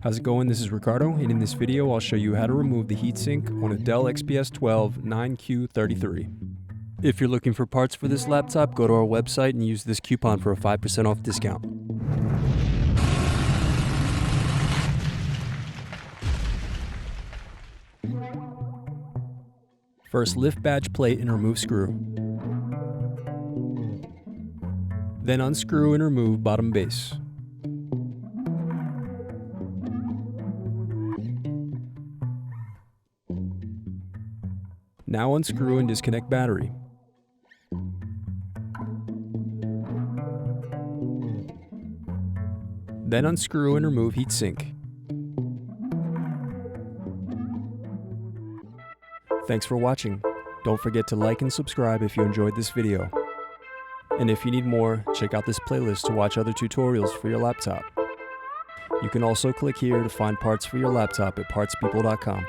How's it going? This is Ricardo, and in this video I'll show you how to remove the heatsink on a Dell XPS 12-9Q33. If you're looking for parts for this laptop, go to our website and use this coupon for a 5% off discount. First, lift badge plate and remove screw. Then unscrew and remove bottom base. Now unscrew and disconnect battery. Then unscrew and remove heatsink. Thanks for watching. Don't forget to like and subscribe if you enjoyed this video. And if you need more, check out this playlist to watch other tutorials for your laptop. You can also click here to find parts for your laptop at partspeople.com.